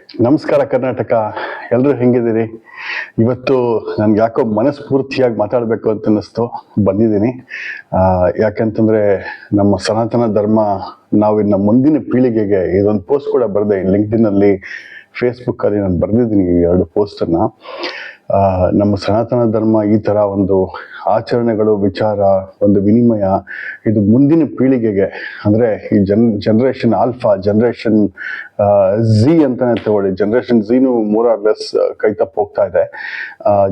ನಮಸ್ಕಾರ ಕರ್ನಾಟಕ, ಎಲ್ಲರೂ ಹೆಂಗಿದ್ದೀರಿ? ಇವತ್ತು ನನ್ಗೆ ಯಾಕೋ ಮನಸ್ಫೂರ್ತಿಯಾಗಿ ಮಾತಾಡಬೇಕು ಅಂತ ಅನ್ನಿಸ್ತು, ಬಂದಿದ್ದೀನಿ. ಯಾಕಂತಂದ್ರೆ ನಮ್ಮ ಸನಾತನ ಧರ್ಮ ನಾವಿನ್ನ ಮುಂದಿನ ಪೀಳಿಗೆಗೆ ಇದೊಂದು ಪೋಸ್ಟ್ ಕೂಡ ಬರೆದೆ, ಲಿಂಕ್ಡ್ಇನ್ನಲ್ಲಿ, ಫೇಸ್ಬುಕ್ಕಲ್ಲಿ ನಾನು ಬರೆದಿದ್ದೀನಿ ಈ 2 ಪೋಸ್ಟನ್ನು. ನಮ್ಮ ಸನಾತನ ಧರ್ಮ ಈ ಥರ ಒಂದು ಆಚರಣೆಗಳು, ವಿಚಾರ, ಒಂದು ವಿನಿಮಯ, ಇದು ಮುಂದಿನ ಪೀಳಿಗೆಗೆ ಅಂದರೆ ಈ ಜನರೇಷನ್ ಆಲ್ಫಾ, ಜನರೇಷನ್ ಝಿ ಅಂತಾನೆ ತಗೊಳ್ಳಿ. ಜನರೇಷನ್ ಝೀನು ಮೋರ್ ಆರ್ ಲೆಸ್ ಕೈ ತಪ್ಪು ಹೋಗ್ತಾ ಇದೆ.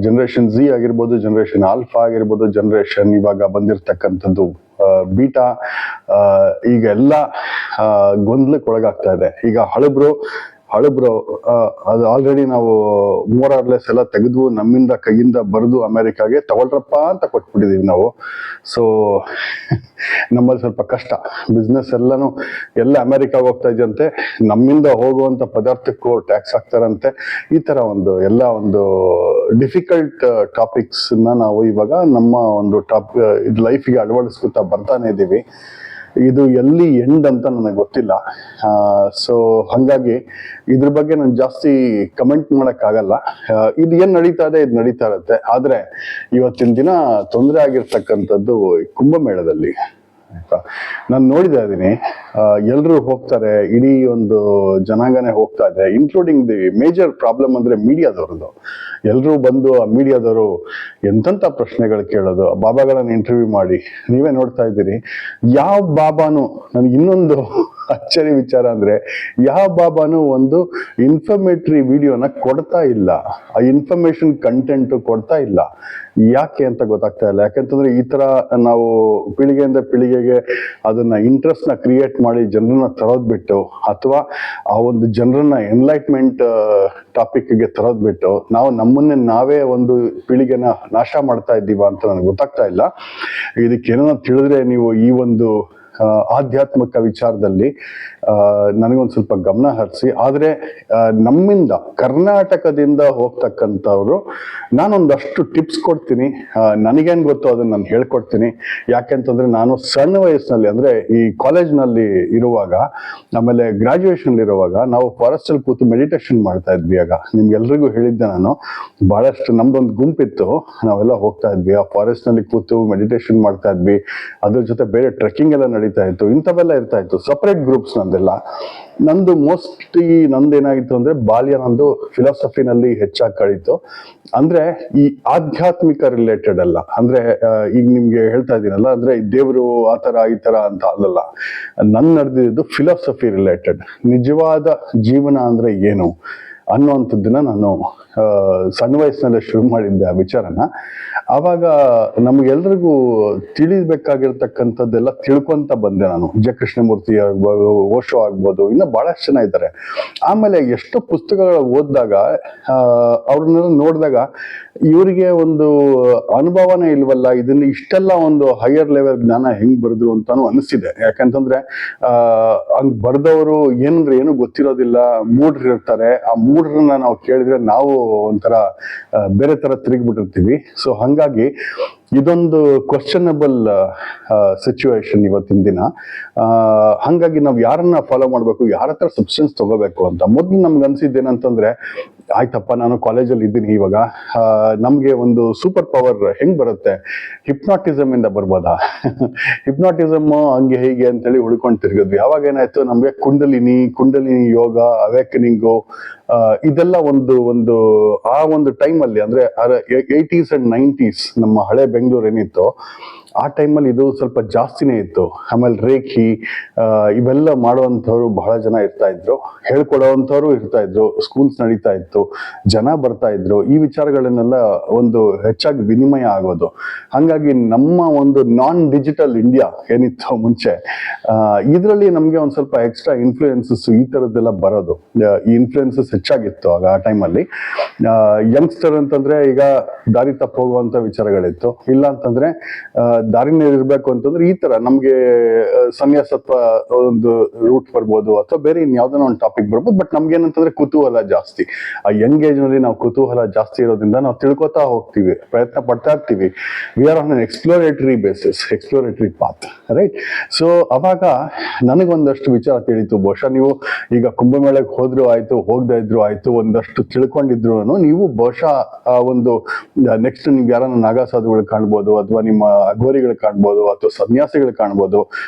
ಜನರೇಷನ್ ಝಿ ಆಗಿರ್ಬೋದು, ಜನರೇಷನ್ ಆಲ್ಫಾ ಆಗಿರ್ಬೋದು, ಜನರೇಷನ್ ಇವಾಗ ಬಂದಿರತಕ್ಕಂಥದ್ದು ಬೀಟಾ, ಈಗ ಎಲ್ಲ ಗೊಂದಲಕ್ಕೆ ಒಳಗಾಗ್ತಾ ಇದೆ. ಈಗ ಹಳಬ್ರು ಅದು ಆಲ್ರೆಡಿ ನಾವು ಮೋರ್ ಆರ್ ಲೆಸ್ ಎಲ್ಲ ತೆಗೆದು ನಮ್ಮಿಂದ ಕೈಯಿಂದ ಬರೆದು ಅಮೆರಿಕಾಗೆ ತಗೊಳ್ರಪ್ಪ ಅಂತ ಕೊಟ್ಬಿಟ್ಟಿದೀವಿ ನಾವು. ಸೊ ನಮ್ಮಲ್ಲಿ ಸ್ವಲ್ಪ ಕಷ್ಟ, ಬಿಸ್ನೆಸ್ ಎಲ್ಲ ಅಮೆರಿಕಾಗೆ ಹೋಗ್ತಾ ಇದೆಯಂತೆ, ನಮ್ಮಿಂದ ಹೋಗುವಂತ ಪದಾರ್ಥಕ್ಕೂ ಟ್ಯಾಕ್ಸ್ ಹಾಕ್ತಾರಂತೆ. ಈ ತರ ಒಂದು ಡಿಫಿಕಲ್ಟ್ ಟಾಪಿಕ್ಸ್ ನಾವು ಇವಾಗ ನಮ್ಮ ಒಂದು ಲೈಫ್ಗೆ ಅಳವಡಿಸ್ಕೊತಾ ಬರ್ತಾನೆ ಇದ್ದೀವಿ. ಇದು ಎಲ್ಲಿ ಎಂಡ್ ಅಂತ ನನಗೆ ಗೊತ್ತಿಲ್ಲ. ಸೊ ಹಾಗಾಗಿ ಇದ್ರ ಬಗ್ಗೆ ನಾನು ಜಾಸ್ತಿ ಕಮೆಂಟ್ ಮಾಡೋಕ್ಕಾಗಲ್ಲ. ಇದು ಏನು ನಡೀತಾ ಇದೆ, ಇದು ನಡೀತಾ ಇರುತ್ತೆ. ಆದರೆ ಇವತ್ತಿನ ದಿನ ತೊಂದರೆ ಆಗಿರ್ತಕ್ಕಂಥದ್ದು ಕುಂಭಮೇಳದಲ್ಲಿ ಆಯ್ತಾ. ನಾನು ನೋಡಿತಾ ಇದ್ದೀನಿ, ಎಲ್ಲರೂ ಹೋಗ್ತಾರೆ, ಇಡೀ ಒಂದು ಜನಾಂಗನೇ ಹೋಗ್ತಾ ಇದೆ, ಇನ್ಕ್ಲೂಡಿಂಗ್ ದಿ ಮೇಜರ್ ಪ್ರಾಬ್ಲಮ್ ಅಂದರೆ ಮೀಡಿಯಾದವ್ರದ್ದು. ಎಲ್ಲರೂ ಬಂದು ಆ ಮೀಡಿಯಾದವರು ಎಂತೆಂಥ ಪ್ರಶ್ನೆಗಳು ಕೇಳೋದು, ಆ ಬಾಬಾಗಳನ್ನು ಇಂಟರ್ವ್ಯೂ ಮಾಡಿ ನೀವೇ ನೋಡ್ತಾ ಇದ್ದೀರಿ. ಯಾವ ಬಾಬಾನು, ನನಗೆ ಇನ್ನೊಂದು ಅಚ್ಚರಿ ವಿಚಾರ ಅಂದರೆ, ಯಾವ ಬಾಬಾನು ಒಂದು ಇನ್ಫಾರ್ಮೇಟರಿ ವಿಡಿಯೋನ ಕೊಡ್ತಾ ಇಲ್ಲ, ಆ ಇನ್ಫಾರ್ಮೇಶನ್ ಕಂಟೆಂಟ್ ಕೊಡ್ತಾ ಇಲ್ಲ. ಯಾಕೆ ಅಂತ ಗೊತ್ತಾಗ್ತಾ ಇಲ್ಲ. ಯಾಕಂತಂದ್ರೆ ಈ ತರ ನಾವು ಪೀಳಿಗೆಯಿಂದ ಪೀಳಿಗೆಗೆ ಅದನ್ನ ಇಂಟ್ರೆಸ್ಟ್ ನ ಕ್ರಿಯೇಟ್ ಮಾಡಿ ಜನರನ್ನ ತರೋದ್ ಬಿಟ್ಟು, ಅಥವಾ ಆ ಒಂದು ಜನರನ್ನ ಎನ್ಲೈಟ್ಮೆಂಟ್ ಟಾಪಿಕ್ಗೆ ತರೋದ್ ಬಿಟ್ಟು ನಾವು ನಮ್ಮನ್ನೇ ನಾವೇ ಒಂದು ಪೀಳಿಗೆನ ನಾಶ ಮಾಡ್ತಾ ಇದ್ದೀವ ಅಂತ ನನಗೆ ಗೊತ್ತಾಗ್ತಾ ಇಲ್ಲ. ಇದಕ್ಕೇನೋ ತಿಳಿದ್ರೆ ನೀವು ಈ ಒಂದು ಆಧ್ಯಾತ್ಮಿಕ ವಿಚಾರದಲ್ಲಿ ನನಗೊಂದು ಸ್ವಲ್ಪ ಗಮನ ಹರಿಸಿ. ಆದರೆ ನಮ್ಮಿಂದ ಕರ್ನಾಟಕದಿಂದ ಹೋಗ್ತಕ್ಕಂಥವ್ರು ನಾನೊಂದಷ್ಟು ಟಿಪ್ಸ್ ಕೊಡ್ತೀನಿ. ನನಗೇನು ಗೊತ್ತೋ ಅದನ್ನು ನಾನು ಹೇಳ್ಕೊಡ್ತೀನಿ. ಯಾಕೆಂತಂದ್ರೆ ನಾನು ಸಣ್ಣ ವಯಸ್ಸಿನಲ್ಲಿ, ಅಂದರೆ ಈ ಕಾಲೇಜ್ನಲ್ಲಿ ಇರುವಾಗ, ಆಮೇಲೆ ಗ್ರಾಜುಯೇಷನ್ ಇರುವಾಗ ನಾವು ಫಾರೆಸ್ಟಲ್ಲಿ ಕೂತು ಮೆಡಿಟೇಷನ್ ಮಾಡ್ತಾ ಇದ್ವಿ. ಆಗ ನಿಮ್ಗೆಲ್ರಿಗೂ ಹೇಳಿದ್ದೆ ನಾನು, ಬಹಳಷ್ಟು ನಮ್ದೊಂದು ಗುಂಪಿತ್ತು, ನಾವೆಲ್ಲ ಹೋಗ್ತಾ ಇದ್ವಿ, ಆ ಫಾರೆಸ್ಟ್ನಲ್ಲಿ ಕೂತು ಮೆಡಿಟೇಷನ್ ಮಾಡ್ತಾ ಇದ್ವಿ. ಅದ್ರ ಜೊತೆ ಬೇರೆ ಟ್ರೆಕ್ಕಿಂಗ್ ಎಲ್ಲ ನಡೀತಾ ಇತ್ತು, ಇಂಥವೆಲ್ಲ ಇರ್ತಾ ಇತ್ತು. Separate groups ನಂದೆಲ್ಲ. ನಂದೇನಾಗಿತ್ತು ಅಂದ್ರೆ ಬಾಲ್ಯ ನಂದು ಫಿಲಾಸಫಿನಲ್ಲಿ ಹೆಚ್ಚಾಗಿ ಕಳೀತು. ಅಂದ್ರೆ ಈ ಆಧ್ಯಾತ್ಮಿಕ ರಿಲೇಟೆಡ್ ಅಲ್ಲ, ಅಂದ್ರೆ ಈಗ ನಿಮ್ಗೆ ಹೇಳ್ತಾ ಇದ್ದೀನಲ್ಲ, ಅಂದ್ರೆ ದೇವರು ಆ ತರ ಈ ತರ ಅಂತ ಅಲ್ಲಲ್ಲ. ನನ್ ನಡೆದಿದ್ದು ಫಿಲಾಸಫಿ ರಿಲೇಟೆಡ್, ನಿಜವಾದ ಜೀವನ ಅಂದ್ರೆ ಏನು ಅನ್ನುವಂಥದ್ದನ್ನ ನಾನು ಸಣ್ಣ ವಯಸ್ಸಿನಲ್ಲೇ ಶುರು ಮಾಡಿದ್ದೆ ಆ ವಿಚಾರನ. ಆವಾಗ ನಮ್ಗೆಲ್ರಿಗೂ ತಿಳಿಬೇಕಾಗಿರ್ತಕ್ಕಂಥದ್ದೆಲ್ಲ ತಿಳ್ಕೊಂತ ಬಂದೆ ನಾನು. ಜೆ ಕೃಷ್ಣಮೂರ್ತಿ ಆಗ್ಬೋದು, ಓಶೋ ಆಗ್ಬೋದು, ಇನ್ನು ಬಹಳಷ್ಟು ಜನ ಇದ್ದಾರೆ. ಆಮೇಲೆ ಎಷ್ಟೋ ಪುಸ್ತಕಗಳು ಓದಿದಾಗ, ಅವ್ರನ್ನೆಲ್ಲ ನೋಡಿದಾಗ ಇವರಿಗೆ ಒಂದು ಅನುಭವನೇ ಇಲ್ವಲ್ಲ, ಇದನ್ನ ಇಷ್ಟೆಲ್ಲ ಒಂದು ಹೈಯರ್ ಲೆವೆಲ್ ಜ್ಞಾನ ಹೆಂಗ್ ಬರೆದ್ರು ಅಂತಾನು ಅನಿಸಿದೆ. ಯಾಕಂತಂದ್ರೆ ಹಂಗ್ ಬರ್ದವರು ಏನು ಗೊತ್ತಿರೋದಿಲ್ಲ, ಮೂಢರು ಇರ್ತಾರೆ. ಆ ಮೂಢರನ್ನ ನಾವು ಕೇಳಿದ್ರೆ ನಾವು ಒಂಥರ ಬೇರೆ ತರ ತಿರುಗಿಬಿಟ್ಟಿರ್ತೀವಿ. ಸೊ ಹಂಗಾಗಿ ಇದೊಂದು ಕ್ವಶನಬಲ್ ಸಿಚುವೇಶನ್ ಇವತ್ತಿನ ದಿನ. ಹಂಗಾಗಿ ನಾವು ಯಾರನ್ನ ಫಾಲೋ ಮಾಡಬೇಕು, ಯಾರ ಹತ್ರ ಸಬ್ಸ್ಟೆನ್ಸ್ ತಗೋಬೇಕು ಅಂತ ಮೊದಲು ನಮ್ಗೆ ಅನ್ಸಿದ್ದೇನಂತಂದ್ರೆ, ಆಯ್ತಪ್ಪ ನಾನು ಕಾಲೇಜಲ್ಲಿ ಇದ್ದೀನಿ ಇವಾಗ, ನಮ್ಗೆ ಒಂದು ಸೂಪರ್ ಪವರ್ ಹೆಂಗ್ ಬರುತ್ತೆ, ಹಿಪ್ನಾಟಿಸಮ್ ಇಂದ ಬರ್ಬೋದಾ? ಹಿಪ್ನಾಟಿಸಮ್ ಹಂಗೆ ಹೇಗೆ ಅಂತೇಳಿ ಹುಡ್ಕೊಂಡು ತಿರ್ಗಿದ್ವಿ. ಅವಾಗ ಏನಾಯ್ತು, ನಮ್ಗೆ ಕುಂಡಲಿನಿ ಯೋಗ, ಅವೇಕನಿಂಗು, ಇದೆಲ್ಲ ಒಂದು ಆ ಒಂದು ಟೈಮಲ್ಲಿ, ಅಂದ್ರೆ 80s and 90s ನಮ್ಮ ಹಳೆ ಬೆಂಗಳೂರು ಏನಿತ್ತು ಆ ಟೈಮಲ್ಲಿ ಇದು ಸ್ವಲ್ಪ ಜಾಸ್ತಿನೇ ಇತ್ತು. ಆಮೇಲೆ ರೇಖಿ ಇವೆಲ್ಲ ಮಾಡುವಂಥವ್ರು ಬಹಳ ಜನ ಇರ್ತಾ ಇದ್ರು, ಹೇಳ್ಕೊಡೋವಂಥವ್ರು ಇರ್ತಾ ಇದ್ರು, ಸ್ಕೂಲ್ಸ್ ನಡೀತಾ ಇತ್ತು, ಜನ ಬರ್ತಾ ಇದ್ರು. ಈ ವಿಚಾರಗಳನ್ನೆಲ್ಲ ಒಂದು ಹೆಚ್ಚಾಗಿ ವಿನಿಮಯ ಆಗೋದು. ಹಾಗಾಗಿ ನಮ್ಮ ಒಂದು ನಾನ್ ಡಿಜಿಟಲ್ ಇಂಡಿಯಾ ಏನಿತ್ತು ಮುಂಚೆ, ಇದರಲ್ಲಿ ನಮ್ಗೆ ಒಂದ್ ಸ್ವಲ್ಪ ಎಕ್ಸ್ಟ್ರಾ ಇನ್ಫ್ಲೂಯೆನ್ಸಸ್ ಈ ತರದ್ದೆಲ್ಲ ಬರೋದು. ಈ ಇನ್ಫ್ಲೂಯೆನ್ಸಸ್ ಹೆಚ್ಚಾಗಿತ್ತು ಆಗ ಆ ಟೈಮಲ್ಲಿ. ಯಂಗ್ಸ್ಟರ್ ಅಂತಂದ್ರೆ ಈಗ ದಾರಿ ತಪ್ಪು ಹೋಗುವಂತ ವಿಚಾರಗಳಿತ್ತು, ಇಲ್ಲ ಅಂತಂದ್ರೆ ದಾರಿನಲ್ಲಿ ಇರ್ಬೇಕು ಅಂತಂದ್ರೆ ಈ ತರ ನಮ್ಗೆ ಸನ್ಯಾಸತ್ವ ಒಂದು ರೂಟ್ ಬರ್ಬೋದು, ಅಥವಾ ಬೇರೆ ಇನ್ಯಾವ್ದೋ ಒಂದು ಟಾಪಿಕ್ ಬರ್ಬೋದು. ಬಟ್ ನಮ್ಗೆ ಏನಂತಂದ್ರೆ ಕುತೂಹಲ ಜಾಸ್ತಿ. ಆ ಯಂಗ್ ಏಜ್ ನಲ್ಲಿ ನಾವು ಕುತೂಹಲ ಜಾಸ್ತಿ ಇರೋದ್ರಿಂದ ನಾವು ತಿಳ್ಕೊತಾ ಹೋಗ್ತೀವಿ, ಪ್ರಯತ್ನ ಪಡ್ತಾ ಇರ್ತೀವಿ. We are on an exploratory basis, exploratory path, right? So ಅವಾಗ ನನಗೊಂದಷ್ಟು ವಿಚಾರ ತಿಳಿತು. ಬಹುಶಃ ನೀವು ಈಗ ಕುಂಭಮೇಳಕ್ಕೆ ಹೋದ್ರು ಆಯ್ತು, ಹೋಗದೆ ಇದ್ರು ಆಯ್ತು, ಒಂದಷ್ಟು ತಿಳ್ಕೊಂಡಿದ್ರು ನೀವು ಬಹುಶಃ ಒಂದು ನೆಕ್ಸ್ಟ್ ನಿಮ್ಗೆ ಯಾರನ್ನ ನಾಗಾಸಾಧುಗಳು ಕಾಣ್ಬೋದು, ಅಥವಾ ನಿಮ್ಮ ಅಘೋರಿಗಳು ಕಾಣ್ಬೋದು, ಅಥವಾ ಸನ್ಯಾಸಿಗಳು ಕಾಣ್ಬೋದು,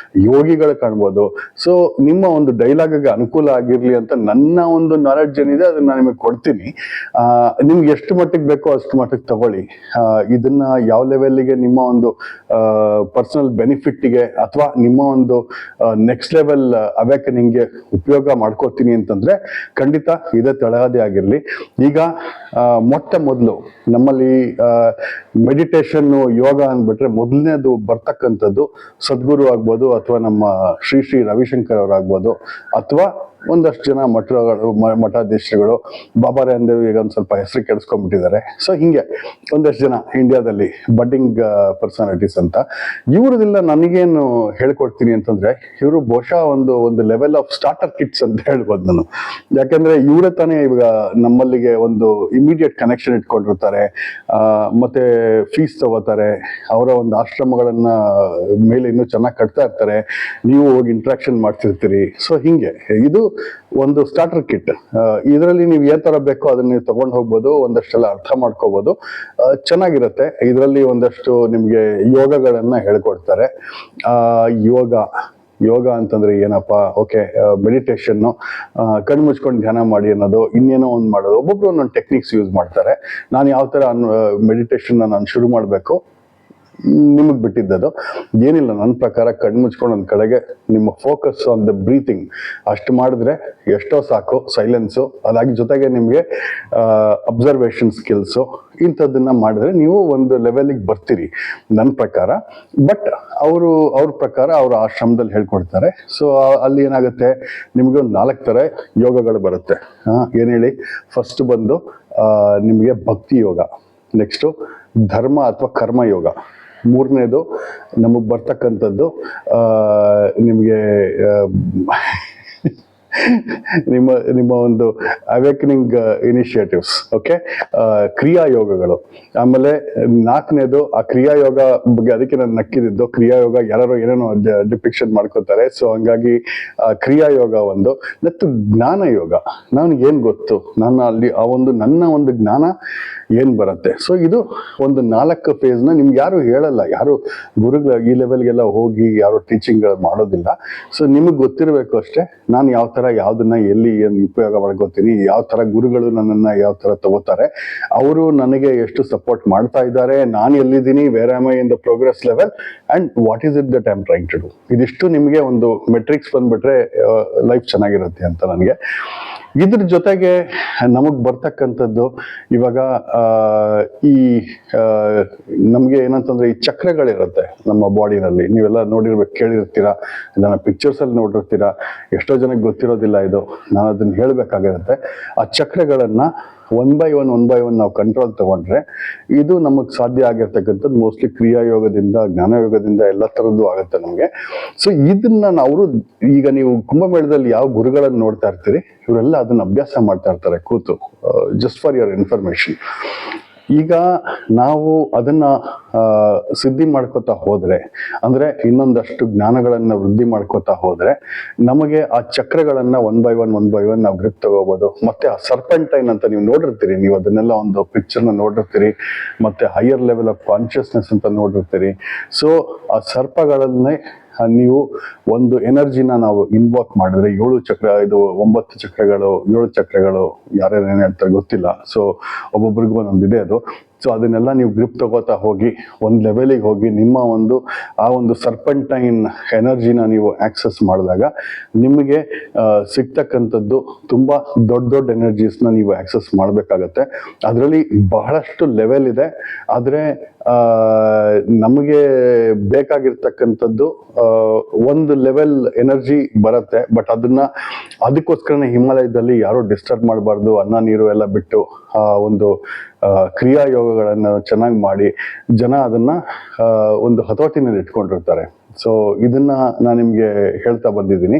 ಯೋಗಿಗಳು ಕಾಣ್ಬೋದು. ಸೊ ನಿಮ್ಮ ಒಂದು ಡೈಲಾಗ್ಗೆ ಅನುಕೂಲ ಆಗಿರ್ಲಿ ಅಂತ ನನ್ನ ಒಂದು ನಾಲೆಡ್ಜ್ ಏನಿದೆ ಅದನ್ನ ನಿಮಗೆ ಕೊಡ್ತೀನಿ. ನಿಮ್ಗೆ ಎಷ್ಟು ಮಟ್ಟಿಗೆ ಬೇಕೋ ಅಷ್ಟು ಮಟ್ಟಿಗೆ ತಗೊಳ್ಳಿ. ಇದನ್ನ ಯಾವ ಲೆವೆಲ್ಗೆ ನಿಮ್ಮ ಒಂದು ಪರ್ಸನಲ್ ಬೆನಿಫಿಟ್ಗೆ ಅಥವಾ ನಿಮ್ಮ ಒಂದು ನೆಕ್ಸ್ಟ್ ಲೆವೆಲ್ ಅವೇಕನಿಂಗ್ಗೆ ಉಪಯೋಗ ಮಾಡ್ಕೋತೀನಿ ಅಂತಂದ್ರೆ ಖಂಡಿತ ಇದೇ ತಳಹದಿ ಆಗಿರ್ಲಿ. ಈಗ ಮೊಟ್ಟ ಮೊದಲು ನಮ್ಮಲ್ಲಿ ಮೆಡಿಟೇಷನ್ ಯೋಗ ಅಂದ್ಬಿಟ್ರೆ ಮೊದಲನೇದು ಬರ್ತಕ್ಕಂಥದ್ದು ಸದ್ಗುರು ಆಗ್ಬೋದು, ಅಥವಾ ನಮ್ಮ ಶ್ರೀ ಶ್ರೀ ರವಿಶಂಕರ್ ಅವರಾಗ್ಬೋದು, ಅಥವಾ ಒಂದಷ್ಟು ಜನ ಮಠಾಧೀಶರುಗಳು. ಬಾಬಾ ರಾಮದೇವ್ ಈಗ ಒಂದು ಸ್ವಲ್ಪ ಹೆಸರು ಕೆಡಿಸ್ಕೊಂಡ್ಬಿಟ್ಟಿದ್ದಾರೆ. ಸೊ ಹಿಂಗೆ ಒಂದಷ್ಟು ಜನ ಇಂಡಿಯಾದಲ್ಲಿ ಬಡ್ಡಿಂಗ್ ಪರ್ಸನಾಲಿಟೀಸ್ ಅಂತ. ಇವ್ರದೆಲ್ಲ ನನಗೇನು ಹೇಳ್ಕೊಡ್ತೀನಿ ಅಂತಂದ್ರೆ, ಇವರು ಬಹುಶಃ ಒಂದು ಲೆವೆಲ್ ಆಫ್ ಸ್ಟಾರ್ಟರ್ ಕಿಟ್ಸ್ ಅಂತ ಹೇಳ್ಬೋದು ನಾನು. ಯಾಕಂದ್ರೆ ಇವರೇ ತಾನೇ ಇವಾಗ ನಮ್ಮಲ್ಲಿಗೆ ಒಂದು ಇಮಿಡಿಯೇಟ್ ಕನೆಕ್ಷನ್ ಇಟ್ಕೊಂಡಿರ್ತಾರೆ, ಮತ್ತೆ ಫೀಸ್ ತಗೋತಾರೆ, ಅವರ ಒಂದು ಆಶ್ರಮಗಳನ್ನ ಮೇಲೆ ಇನ್ನೂ ಚೆನ್ನಾಗಿ ಕಟ್ತಾ ಇರ್ತಾರೆ, ನೀವು ಹೋಗಿ ಇಂಟ್ರಾಕ್ಷನ್ ಮಾಡ್ತಿರ್ತೀರಿ. ಸೊ ಹಿಂಗೆ ಇದು ಒಂದು ಸ್ಟಾರ್ಟರ್ ಕಿಟ್. ಇದರಲ್ಲಿ ನೀವು ಏನ್ ತರ ಬೇಕೋ ಅದನ್ನ ನೀವು ತಗೊಂಡು ಹೋಗ್ಬೋದು, ಒಂದಷ್ಟೆಲ್ಲ ಅರ್ಥ ಮಾಡ್ಕೋಬಹುದು, ಚೆನ್ನಾಗಿರುತ್ತೆ. ಇದರಲ್ಲಿ ಒಂದಷ್ಟು ನಿಮ್ಗೆ ಯೋಗಗಳನ್ನ ಹೇಳ್ಕೊಡ್ತಾರೆ. ಯೋಗ ಅಂತಂದ್ರೆ ಏನಪ್ಪಾ? ಓಕೆ, ಮೆಡಿಟೇಷನ್, ಕಣ್ಣು ಮುಚ್ಕೊಂಡು ಧ್ಯಾನ ಮಾಡಿ ಅನ್ನೋದು, ಇನ್ನೇನೋ ಒಂದು ಮಾಡೋದು. ಒಬ್ಬೊಬ್ರು ಒಂದೊಂದು ಟೆಕ್ನಿಕ್ಸ್ ಯೂಸ್ ಮಾಡ್ತಾರೆ. ನಾನು ಯಾವ ತರ ಮೆಡಿಟೇಷನ್ ನಾನು ಶುರು ಮಾಡಬೇಕು ನಿಮಗೆ ಬಿಟ್ಟಿದ್ದದು. ಏನಿಲ್ಲ, ನನ್ನ ಪ್ರಕಾರ ಕಣ್ಣು ಮುಚ್ಕೊಂಡು ಒಂದು ಕಡೆಗೆ ನಿಮ್ಮ ಫೋಕಸ್ ಆನ್ ದ ಬ್ರೀತಿಂಗ್ ಅಷ್ಟು ಮಾಡಿದ್ರೆ ಎಷ್ಟೋ ಸಾಕು. ಸೈಲೆನ್ಸು, ಅದಾಗಿ ಜೊತೆಗೆ ನಿಮಗೆ ಅಬ್ಸರ್ವೇಷನ್ ಸ್ಕಿಲ್ಸು, ಇಂಥದ್ದನ್ನ ಮಾಡಿದ್ರೆ ನೀವು ಒಂದು ಲೆವೆಲಿಗೆ ಬರ್ತೀರಿ ನನ್ನ ಪ್ರಕಾರ. ಬಟ್ ಅವ್ರ ಪ್ರಕಾರ ಅವ್ರ ಆಶ್ರಮದಲ್ಲಿ ಹೇಳ್ಕೊಡ್ತಾರೆ. ಸೊ ಅಲ್ಲಿ ಏನಾಗುತ್ತೆ, ನಿಮಗೆ ಒಂದು 4 ಥರ ಯೋಗಗಳು ಬರುತ್ತೆ. ಏನು ಹೇಳಿ? ಫಸ್ಟ್ ಬಂದು ನಿಮಗೆ ಭಕ್ತಿ ಯೋಗ, ನೆಕ್ಸ್ಟು ಧರ್ಮ ಅಥವಾ ಕರ್ಮ ಯೋಗ, ಮೂರನೇದು ನಮಗೆ ಬರ್ತಕ್ಕಂಥದ್ದು ನಿಮಗೆ ನಿಮ್ಮ ಒಂದು ಅವೇಕನಿಂಗ್ ಇನಿಷಿಯೇಟಿವ್ಸ್, ಓಕೆ, ಕ್ರಿಯಾ ಯೋಗಗಳು. ಆಮೇಲೆ 4ನೇದು ಆ ಕ್ರಿಯಾ ಯೋಗ ಬಗ್ಗೆ, ಅದಕ್ಕೆ ನಾನು ನಕ್ಕಿದ್ದು. ಕ್ರಿಯಾ ಯೋಗ ಯಾರು ಏನೇನೋ ಡಿಪಿಕ್ಷನ್ ಮಾಡ್ಕೋತಾರೆ. ಸೊ ಹಂಗಾಗಿ ಕ್ರಿಯಾ ಯೋಗ ಒಂದು. ಮತ್ತು ಜ್ಞಾನ ಯೋಗ, ನನಗೆ ಏನ್ ಗೊತ್ತು, ನಾನು ಅಲ್ಲಿ ಆ ಒಂದು ನನ್ನ ಒಂದು ಜ್ಞಾನ ಏನ್ ಬರುತ್ತೆ. ಸೊ ಇದು ಒಂದು 4 ಫೇಸ್ನ ನಿಮ್ಗೆ ಯಾರು ಹೇಳಲ್ಲ, ಯಾರು ಗುರುಗಳು ಈ ಲೆವೆಲ್ಗೆಲ್ಲ ಹೋಗಿ ಯಾರು ಟೀಚಿಂಗ್ ಮಾಡೋದಿಲ್ಲ. ಸೊ ನಿಮಗೆ ಗೊತ್ತಿರಬೇಕು ಅಷ್ಟೇ, ನಾನು ಯಾವ ತರ ಯಾವ್ದನ್ನ ಎಲ್ಲಿ ಏನು ಉಪಯೋಗ ಮಾಡ್ಕೋತೀನಿ, ಯಾವ ತರ ಗುರುಗಳು ನನ್ನನ್ನ ಯಾವ ತರ ತಗೋತಾರೆ, ಅವರು ನನಗೆ ಎಷ್ಟು ಸಪೋರ್ಟ್ ಮಾಡ್ತಾ ಇದ್ದಾರೆ, ನಾನು ಎಲ್ಲಿದ್ದೀನಿ, where am I in the progress level, and what is it that I am trying to do. ಇದಿಷ್ಟು ನಿಮಗೆ ಒಂದು ಮೆಟ್ರಿಕ್ಸ್ ಬಂದ್ಬಿಟ್ರೆ ಲೈಫ್ ಚೆನ್ನಾಗಿರುತ್ತೆ ಅಂತ ನನಗೆ. ಇದ್ರ ಜೊತೆಗೆ ನಮಗ್ ಬರ್ತಕ್ಕಂಥದ್ದು ಇವಾಗ ಈ ನಮ್ಗೆ ಏನಂತಂದ್ರೆ ಈ ಚಕ್ರಗಳಿರುತ್ತೆ ನಮ್ಮ ಬಾಡಿನಲ್ಲಿ. ನೀವೆಲ್ಲ ನೋಡಿರ್ಬೇಕು, ಕೇಳಿರ್ತೀರಾ, ಇಲ್ಲ ಪಿಕ್ಚರ್ಸ್ ಅಲ್ಲಿ ನೋಡಿರ್ತೀರಾ. ಎಷ್ಟೋ ಜನಕ್ಕೆ ಗೊತ್ತಿರೋದಿಲ್ಲ ಇದು, ನಾನು ಅದನ್ನ ಹೇಳ್ಬೇಕಾಗಿರುತ್ತೆ. ಆ ಚಕ್ರಗಳನ್ನ ಒನ್ ಬೈ ಒನ್ ನಾವು ಕಂಟ್ರೋಲ್ ತಗೊಂಡ್ರೆ ಇದು ನಮಗ್ ಸಾಧ್ಯ ಆಗಿರ್ತಕ್ಕಂಥದ್ದು ಮೋಸ್ಟ್ಲಿ ಕ್ರಿಯಾಯೋಗದಿಂದ, ಜ್ಞಾನಯೋಗದಿಂದ, ಎಲ್ಲ ತರದ್ದು ಆಗುತ್ತೆ ನಮ್ಗೆ. ಸೊ ಇದನ್ನ ನಾವು ಈಗ ನೀವು ಕುಂಭಮೇಳದಲ್ಲಿ ಯಾವ ಗುರುಗಳನ್ನ ನೋಡ್ತಾ ಇರ್ತೀರಿ, ಇವರೆಲ್ಲ ಅದನ್ನ ಅಭ್ಯಾಸ ಮಾಡ್ತಾ ಇರ್ತಾರೆ ಕೂತು. Just for your information. ಈಗ ನಾವು ಅದನ್ನ ಸಿದ್ಧಿ ಮಾಡ್ಕೋತಾ ಹೋದ್ರೆ, ಅಂದ್ರೆ ಇನ್ನೊಂದಷ್ಟು ಜ್ಞಾನಗಳನ್ನ ವೃದ್ಧಿ ಮಾಡ್ಕೋತಾ ಹೋದ್ರೆ, ನಮಗೆ ಆ ಚಕ್ರಗಳನ್ನ ಒನ್ ಬೈ ಒನ್ ನಾವು ಗ್ರಿಪ್ ತಗೋಬಹುದು. ಮತ್ತೆ ಆ ಸರ್ಪೆಂಟೈನ್ ಅಂತ ನೀವು ನೋಡಿರ್ತೀರಿ, ನೀವು ಅದನ್ನೆಲ್ಲ ಒಂದು ಪಿಕ್ಚರ್ನ ನೋಡಿರ್ತೀರಿ, ಮತ್ತೆ ಹೈಯರ್ ಲೆವೆಲ್ ಆಫ್ ಕಾನ್ಶಿಯಸ್ನೆಸ್ ಅಂತ ನೋಡಿರ್ತೀರಿ. ಸೊ ಆ ಸರ್ಪಗಳನ್ನೇ ನೀವು ಒಂದು ಎನರ್ಜಿನ ನಾವು ಇನ್ವಾಕ್ ಮಾಡಿದ್ರೆ 7 ಚಕ್ರ, ಇದು 9 ಚಕ್ರಗಳು, 7 ಚಕ್ರಗಳು, ಯಾರ್ಯಾರು ಏನ್ ಹೇಳ್ತಾರೆ ಗೊತ್ತಿಲ್ಲ. ಸೊ ಒಬ್ಬೊಬ್ರಿಗೂ ಒಂದೊಂದಿದೆ ಅದು. ಸೊ ಅದನ್ನೆಲ್ಲ ನೀವು ಗ್ರಿಪ್ ತಗೋತಾ ಹೋಗಿ ಒಂದು ಲೆವೆಲಿಗೆ ಹೋಗಿ ನಿಮ್ಮ ಒಂದು ಸರ್ಪೆಂಟೈನ್ ಎನರ್ಜಿನ ನೀವು ಆಕ್ಸೆಸ್ ಮಾಡಿದಾಗ ನಿಮಗೆ ಸಿಗ್ತಕ್ಕಂಥದ್ದು ತುಂಬಾ ದೊಡ್ಡ ಎನರ್ಜೀಸ್ನ ನೀವು ಆಕ್ಸೆಸ್ ಮಾಡಬೇಕಾಗತ್ತೆ. ಅದರಲ್ಲಿ ಬಹಳಷ್ಟು ಲೆವೆಲ್ ಇದೆ. ಆದರೆ ನಮಗೆ ಬೇಕಾಗಿರ್ತಕ್ಕಂಥದ್ದು ಒಂದು ಲೆವೆಲ್ ಎನರ್ಜಿ ಬರುತ್ತೆ. ಬಟ್ ಅದಕ್ಕೋಸ್ಕರನೇ ಹಿಮಾಲಯದಲ್ಲಿ ಯಾರು ಡಿಸ್ಟರ್ಬ್ ಮಾಡಬಾರ್ದು, ಅನ್ನ ನೀರು ಎಲ್ಲ ಬಿಟ್ಟು ಒಂದು ಕ್ರಿಯಾ ಯೋಗ ಪ್ರಯೋಗಗಳನ್ನು ಚೆನ್ನಾಗಿ ಮಾಡಿ ಜನ ಅದನ್ನ ಒಂದು ಹತೋಟಿನಲ್ಲಿ ಇಟ್ಕೊಂಡಿರ್ತಾರೆ. ಸೊ ಇದನ್ನ ನಾನು ನಿಮ್ಗೆ ಹೇಳ್ತಾ ಬಂದಿದ್ದೀನಿ.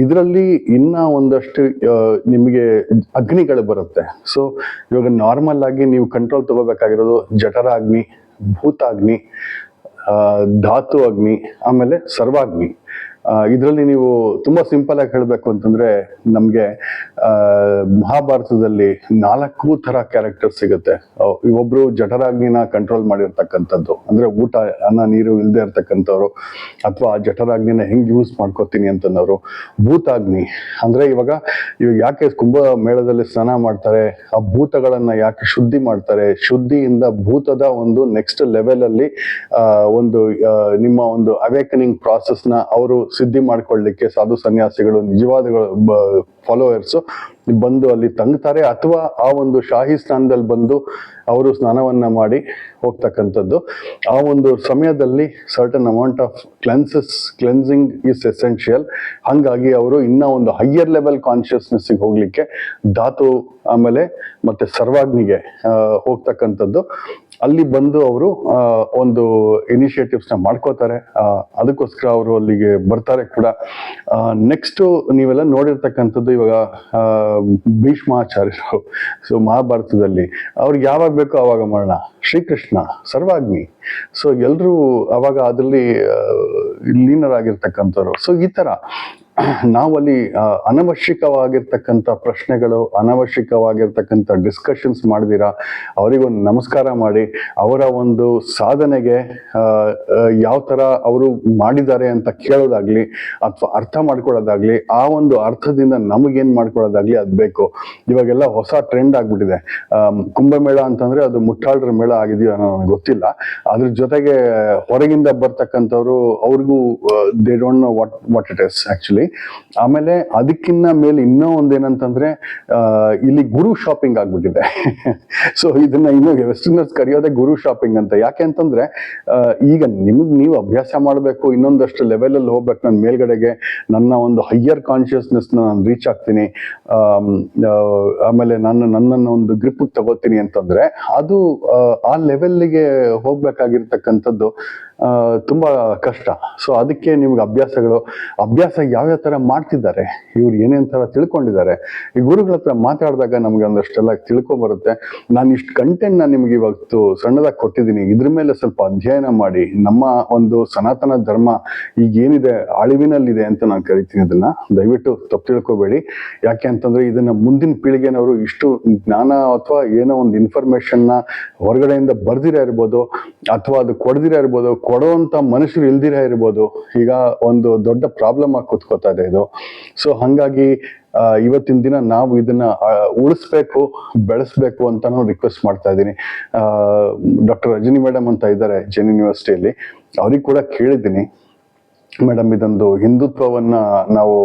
ಇದರಲ್ಲಿ ಇನ್ನ ಒಂದಷ್ಟು ನಿಮಗೆ ಅಗ್ನಿಗಳು ಬರುತ್ತೆ. ಸೊ ಇವಾಗ ನಾರ್ಮಲ್ ಆಗಿ ನೀವು ಕಂಟ್ರೋಲ್ ತಗೋಬೇಕಾಗಿರೋದು ಜಠರಾಗ್ನಿ, ಭೂತಾಗ್ನಿ, ಧಾತು ಅಗ್ನಿ, ಆಮೇಲೆ ಸರ್ವಾಗ್ನಿ. ಇದರಲ್ಲಿ ನೀವು ತುಂಬಾ ಸಿಂಪಲ್ ಆಗಿ ಹೇಳ್ಬೇಕು ಅಂತಂದ್ರೆ ನಮ್ಗೆ ಮಹಾಭಾರತದಲ್ಲಿ 4 ತರ ಕ್ಯಾರೆಕ್ಟರ್ ಸಿಗುತ್ತೆ. ಒಬ್ರು ಜಠರಾಗ್ನಿನ ಕಂಟ್ರೋಲ್ ಮಾಡಿರ್ತಕ್ಕಂಥದ್ದು, ಅಂದ್ರೆ ಊಟ ಅನ್ನ ನೀರು ಇಲ್ಲದೆ ಇರ್ತಕ್ಕಂಥವ್ರು, ಅಥವಾ ಜಠರಾಗ್ನಿನ ಹೆಂಗ್ ಯೂಸ್ ಮಾಡ್ಕೋತೀನಿ ಅಂತನವರು. ಭೂತಾಗ್ನಿ ಅಂದ್ರೆ ಇವಾಗ ಯಾಕೆ ಕುಂಭ ಮೇಳದಲ್ಲಿ ಸ್ನಾನ ಮಾಡ್ತಾರೆ, ಆ ಭೂತಗಳನ್ನ ಯಾಕೆ ಶುದ್ಧಿ ಮಾಡ್ತಾರೆ, ಶುದ್ಧಿಯಿಂದ ಭೂತದ ಒಂದು ನೆಕ್ಸ್ಟ್ ಲೆವೆಲ್ ಅಲ್ಲಿ ಒಂದು ನಿಮ್ಮ ಒಂದು ಅವೇಕನಿಂಗ್ ಪ್ರಾಸೆಸ್ ನ ಅವರು ಸಿದ್ಧಿ ಮಾಡ್ಕೊಳ್ಳಿಕ್ಕೆ ಸಾಧು ಸನ್ಯಾಸಿಗಳು, ನಿಜವಾದ ಫಾಲೋವರ್ಸ್ ಬಂದು ಅಲ್ಲಿ ತಂಗ್ತಾರೆ, ಅಥವಾ ಆ ಒಂದು ಶಾಹಿ ಸ್ನಾನದಲ್ಲಿ ಬಂದು ಅವರು ಸ್ನಾನವನ್ನ ಮಾಡಿ ಹೋಗ್ತಕ್ಕಂಥದ್ದು. ಆ ಒಂದು ಸಮಯದಲ್ಲಿ certain amount of cleansing is essential. ಹಾಗಾಗಿ ಅವರು ಇನ್ನ ಒಂದು ಹೈಯರ್ ಲೆವೆಲ್ ಕಾನ್ಶಿಯಸ್ನೆಸ್ ಹೋಗ್ಲಿಕ್ಕೆ ಧಾತು ಆಮೇಲೆ ಮತ್ತೆ ಸರ್ವಾಗ್ನಿಗೆ ಹೋಗ್ತಕ್ಕಂಥದ್ದು. ಅಲ್ಲಿ ಬಂದು ಅವರು ಒಂದು ಇನಿಷಿಯೇಟಿವ್ಸ್ ನ ಮಾಡ್ಕೋತಾರೆ. ಅದಕ್ಕೋಸ್ಕರ ಅವರು ಅಲ್ಲಿಗೆ ಬರ್ತಾರೆ ಕೂಡ. ನೆಕ್ಸ್ಟ್ ನೀವೆಲ್ಲ ನೋಡಿರ್ತಕ್ಕಂಥದ್ದು ಇವಾಗ ಭೀಷ್ಮಾಚಾರ್ಯರು. ಸೊ ಮಹಾಭಾರತದಲ್ಲಿ ಅವ್ರಿಗೆ ಯಾವಾಗ ಬೇಕೋ ಅವಾಗ ಮರಣ. ಶ್ರೀಕೃಷ್ಣ ಸರ್ವಾಗ್ನಿ. ಸೊ ಎಲ್ರೂ ಅವಾಗ ಅದರಲ್ಲಿ ಲೀನರಾಗಿರ್ತಕ್ಕಂಥವ್ರು. ಸೊ ಈ ತರ ನಾವಲ್ಲಿ ಅನವಶ್ಯಕವಾಗಿರ್ತಕ್ಕಂಥ ಪ್ರಶ್ನೆಗಳು, ಅನವಶ್ಯಕವಾಗಿರ್ತಕ್ಕಂಥ ಡಿಸ್ಕಷನ್ಸ್ ಮಾಡಿದಿರಾ ಅವರಿಗೊಂದು ನಮಸ್ಕಾರ ಮಾಡಿ ಅವರ ಒಂದು ಸಾಧನೆಗೆ ಯಾವ ತರ ಅವರು ಮಾಡಿದ್ದಾರೆ ಅಂತ ಕೇಳೋದಾಗ್ಲಿ ಅಥವಾ ಅರ್ಥ ಮಾಡ್ಕೊಳ್ಳೋದಾಗ್ಲಿ, ಆ ಒಂದು ಅರ್ಥದಿಂದ ನಮಗೇನ್ ಮಾಡ್ಕೊಳ್ಳೋದಾಗ್ಲಿ ಅದು ಬೇಕು. ಇವಾಗೆಲ್ಲ ಹೊಸ ಟ್ರೆಂಡ್ ಆಗ್ಬಿಟ್ಟಿದೆ. ಕುಂಭಮೇಳ ಅಂತಂದ್ರೆ ಅದು ಮುಟ್ಟಾಳರ ಮೇಳ ಆಗಿದೆಯೋ ಅನ್ನೋ ನನಗೆ ಗೊತ್ತಿಲ್ಲ. ಅದ್ರ ಜೊತೆಗೆ ಹೊರಗಿಂದ ಬರ್ತಕ್ಕಂಥವ್ರು ಅವ್ರಿಗೂ they don't know what it is actually. ಆಮೇಲೆ ಅದಕ್ಕಿನ್ನ ಮೇಲೆ ಇನ್ನೂ ಒಂದೇನಂತಂದ್ರೆ ಇಲ್ಲಿ ಗುರು ಶಾಪಿಂಗ್ ಆಗ್ಬಿಟ್ಟಿದೆ. ಸೊ ಇದನ್ನ ಇನ್ನು ವೆಸ್ಟರ್ನರ್ಸ್ ಕರೆಯೋದೇ ಗುರು ಶಾಪಿಂಗ್ ಅಂತ. ಯಾಕೆ ಅಂತಂದ್ರೆ ಈಗ ನೀವು ಅಭ್ಯಾಸ ಮಾಡಬೇಕು, ಇನ್ನೊಂದಷ್ಟು ಲೆವೆಲ್ ಅಲ್ಲಿ ಹೋಗ್ಬೇಕು, ನನ್ನ ಮೇಲ್ಗಡೆಗೆ ನನ್ನ ಒಂದು ಹೈಯರ್ ಕಾನ್ಶಿಯಸ್ನೆಸ್ ನಾನು ರೀಚ್ ಆಗ್ತೀನಿ, ಆಮೇಲೆ ನನ್ನನ್ನು ಒಂದು ಗ್ರಿಪ್ ತಗೋತೀನಿ ಅಂತಂದ್ರೆ ಅದು ಆ ಲೆವೆಲ್ಗೆ ಹೋಗ್ಬೇಕಾಗಿರ್ತಕ್ಕಂಥದ್ದು ತುಂಬಾ ಕಷ್ಟ. ಸೊ ಅದಕ್ಕೆ ನಿಮ್ಗೆ ಅಭ್ಯಾಸ ಯಾವ್ಯಾವ ತರ ಮಾಡ್ತಿದ್ದಾರೆ, ಇವ್ರು ಏನೇನ್ ತರ ತಿಳ್ಕೊಂಡಿದ್ದಾರೆ, ಈ ಗುರುಗಳ ಹತ್ರ ಮಾತಾಡಿದಾಗ ನಮ್ಗೆ ಒಂದಷ್ಟೆಲ್ಲ ತಿಳ್ಕೊಬರುತ್ತೆ. ನಾನು ಇಷ್ಟು ಕಂಟೆಂಟ್ ನಾನು ನಿಮ್ಗೆ ಇವತ್ತು ಸಣ್ಣದಾಗಿ ಕೊಟ್ಟಿದ್ದೀನಿ. ಇದ್ರ ಮೇಲೆ ಸ್ವಲ್ಪ ಅಧ್ಯಯನ ಮಾಡಿ. ನಮ್ಮ ಒಂದು ಸನಾತನ ಧರ್ಮ ಈಗ ಏನಿದೆ ಅಳಿವಿನಲ್ಲಿದೆ ಅಂತ ನಾನು ಕರಿತೀನಿ. ಇದನ್ನ ದಯವಿಟ್ಟು ತಪ್ಪು ತಿಳ್ಕೊಬೇಡಿ. ಯಾಕೆ ಅಂತಂದ್ರೆ ಇದನ್ನ ಮುಂದಿನ ಪೀಳಿಗೆನವರು ಇಷ್ಟು ಜ್ಞಾನ ಅಥವಾ ಏನೋ ಒಂದು ಇನ್ಫಾರ್ಮೇಶನ್ ನ ಹೊರಗಡೆಯಿಂದ ಬರ್ದಿರ ಇರ್ಬೋದು, ಅಥವಾ ಅದು ಕೊಡ್ದಿರ ಇರ್ಬೋದು, ಕೊಡುವಂತ ಮನುಷ್ಯರು ಇಲ್ದಿರ ಇರ್ಬೋದು. ಈಗ ಒಂದು ದೊಡ್ಡ ಪ್ರಾಬ್ಲಮ್ ಆಗಿ ಕೂತ್ಕೋತಾ ಇದೆ ಇದು. ಸೊ ಹಂಗಾಗಿ ಇವತ್ತಿನ ದಿನ ನಾವು ಇದನ್ನ ಉಳಿಸ್ಬೇಕು, ಬೆಳೆಸ್ಬೇಕು ಅಂತ ರಿಕ್ವೆಸ್ಟ್ ಮಾಡ್ತಾ ಇದ್ದೀನಿ. ಡಾಕ್ಟರ್ ರಜನಿ ಮೇಡಮ್ ಅಂತ ಇದ್ದಾರೆ ಜೈನ್ ಯೂನಿವರ್ಸಿಟಿಯಲ್ಲಿ, ಅವ್ರಿಗೆ ಕೂಡ ಕೇಳಿದ್ದೀನಿ, ಮೇಡಮ್ ಇದೊಂದು ಹಿಂದುತ್ವವನ್ನ ನಾವು